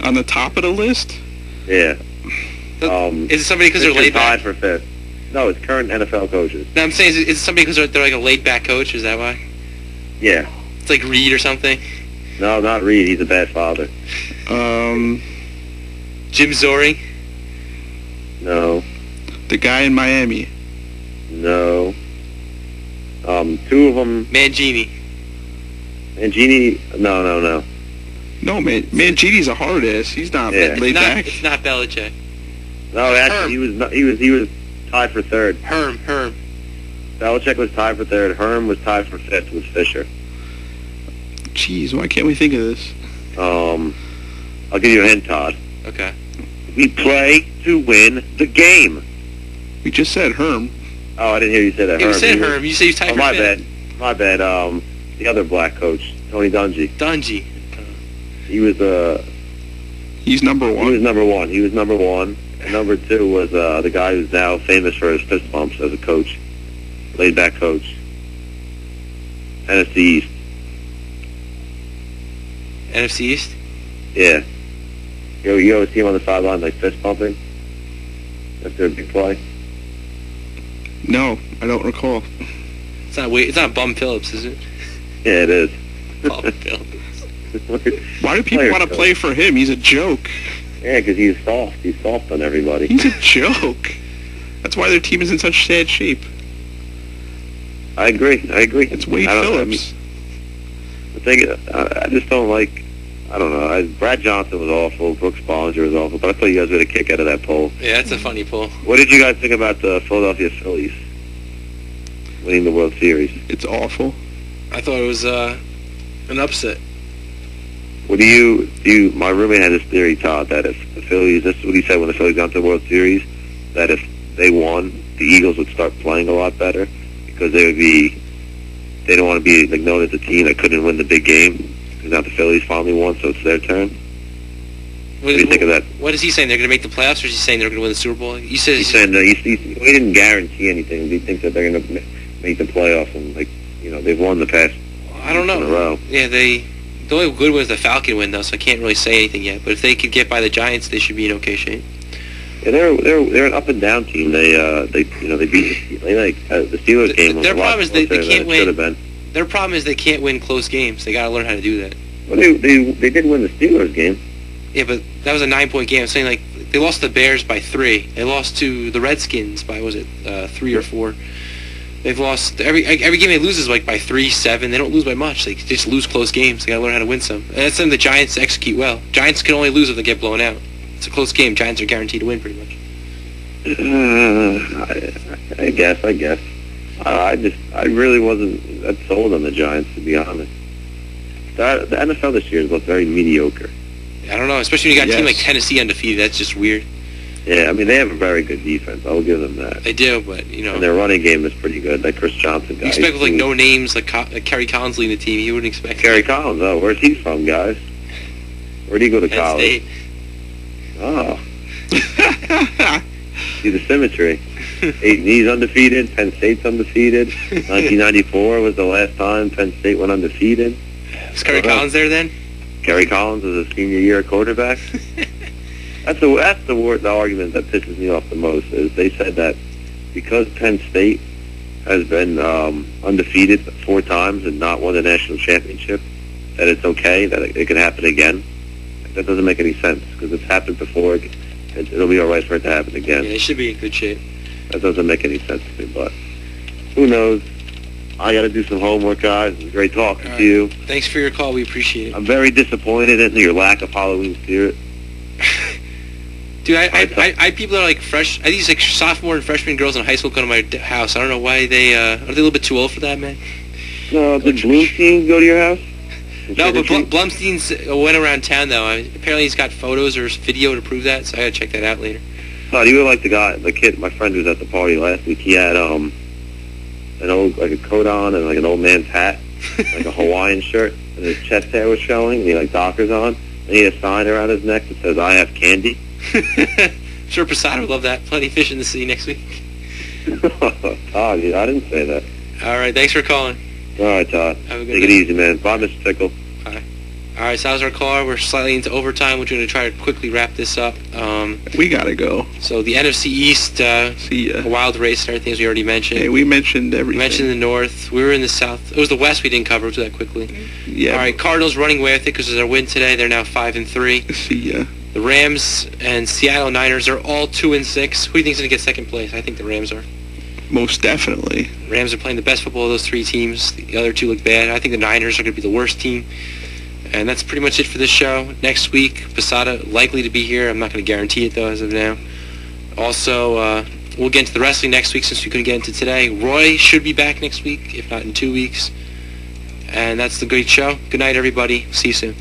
On the top of the list? Yeah. Is it somebody because they're laid back? Tied for 5th. No, it's current NFL coaches. No, I'm saying, is it somebody because they're like a laid back coach? Is that why? Yeah. It's like Reed or something? No, not Reed. He's a bad father. Jim Zori? No. The guy in Miami? No. 2 of them... Mangini? No. No, Mangini's a hard ass. He's not laid back. It's not Belichick. No, actually, he was tied for 3rd. Herm. Belichick was tied for 3rd. Herm was tied for 5th with Fisher. Jeez, why can't we think of this? I'll give you a hint, Todd. Okay. We play to win the game. We just said Herm. Oh, I didn't hear you say that. You said Herm. You said you tied for 5th. My bad. The other black coach, Tony Dungy. He was He's number 1. He was number 1. And number 2 was the guy who's now famous for his fist bumps as a coach, laid back coach. NFC East. NFC East? Yeah. You always see him on the sideline like fist bumping after a big play. No, I don't recall. It's not Bum Phillips, is it? Yeah, it is. Bum Phillips. Why do people want to play for him? He's a joke. Yeah, because he's soft. He's soft on everybody. He's a joke. That's why their team is in such sad shape. I agree. It's Wade Phillips. The thing is, I just don't like... I don't know. Brad Johnson was awful. Brooks Bollinger was awful. But I thought you guys got a kick out of that poll. Yeah, that's a funny poll. What did you guys think about the Philadelphia Phillies winning the World Series? It's awful. I thought it was an upset. What do you... My roommate had this theory, Todd, that if the Phillies... This is what he said when the Phillies got to the World Series, that if they won, the Eagles would start playing a lot better because they would be... They don't want to be known as a team that couldn't win the big game. Because now the Phillies finally won, so it's their turn. What do you think of that? What is he saying? They're going to make the playoffs, or is he saying they're going to win the Super Bowl? He's saying he didn't guarantee anything. He thinks that they're going to make the playoffs, and they've won the past. I don't know. In a row. Yeah, the only good was the Falcon win, though, so I can't really say anything yet. But if they could get by the Giants, they should be in okay shape. Yeah, they're an up and down team. They beat the Steelers game. Their problem is they can't win. Should have been. Their problem is they can't win close games. They got to learn how to do that. Well, they did win the Steelers game. Yeah, but that was a 9-point game. I'm saying they lost the Bears by 3. They lost to the Redskins by 3 or 4. They've lost every game they lose is by 3, 7. They don't lose by much. They just lose close games. They got to learn how to win some. And that's something the Giants execute well. Giants can only lose if they get blown out. It's a close game. Giants are guaranteed to win pretty much. I guess. I really wasn't that sold on the Giants, to be honest. The NFL this year looks very mediocre. I don't know, especially when you got a team like Tennessee undefeated. That's just weird. Yeah, I mean, they have a very good defense. I'll give them that. They do, but, And their running game is pretty good. That Chris Johnson guy. You expect with, no names, like Kerry Collins leading the team, you wouldn't expect Kerry Collins, where's he from, guys? Where'd he go to college? Penn State. See the symmetry. He's undefeated. Penn State's undefeated. 1994 was the last time Penn State went undefeated. Was Kerry Collins there then? Kerry Collins was a senior year quarterback. That's the argument that pisses me off the most. Is they said that because Penn State has been undefeated 4 times and not won the national championship, that it's okay, that it can happen again. That doesn't make any sense because it's happened before. It'll be all right for it to happen again. Yeah, they should be in good shape. That doesn't make any sense to me, but who knows? I got to do some homework, guys. It was great talking to you. Thanks for your call. We appreciate it. I'm very disappointed in your lack of Halloween spirit. Dude, I people that are fresh. I think it's sophomore and freshman girls in high school come to my house. I don't know why they are they a little bit too old for that, man? No, did Blumstein go to your house? No, but Blumstein's went around town though. Apparently he's got photos or video to prove that, so I gotta check that out later. Todd, you were like the kid, my friend who was at the party last week. He had an old a coat on and an old man's hat, like a Hawaiian shirt, and his chest hair was showing. And he had Dockers on, and he had a sign around his neck that says "I have candy." Sure, Prasad would love that. Plenty of fish in the sea next week. Todd, I didn't say that. All right, thanks for calling. All right, Todd. Have a good Take night. it easy, man. Bye, Mr. Tickle. Bye. All right, so that was our call. We're slightly into overtime. We're going to try to quickly wrap this up. We gotta go. So the NFC East, See ya. a wild race and everything, as we already mentioned. Hey, we mentioned everything. We mentioned the North. We were in the South. It was the West we didn't cover. We'll do that quickly. Yeah. All right, Cardinals running away with it because of their win today. They're now 5-3. See ya. The Rams and Seattle Niners are all 2-6. Who do you think's going to get second place? I think the Rams are. Most definitely. Rams are playing the best football of those three teams. The other two look bad. I think the Niners are going to be the worst team. And that's pretty much it for this show. Next week, Posada likely to be here. I'm not going to guarantee it, though, as of now. Also, we'll get into the wrestling next week since we couldn't get into today. Roy should be back next week, if not in 2 weeks. And that's the great show. Good night, everybody. See you soon.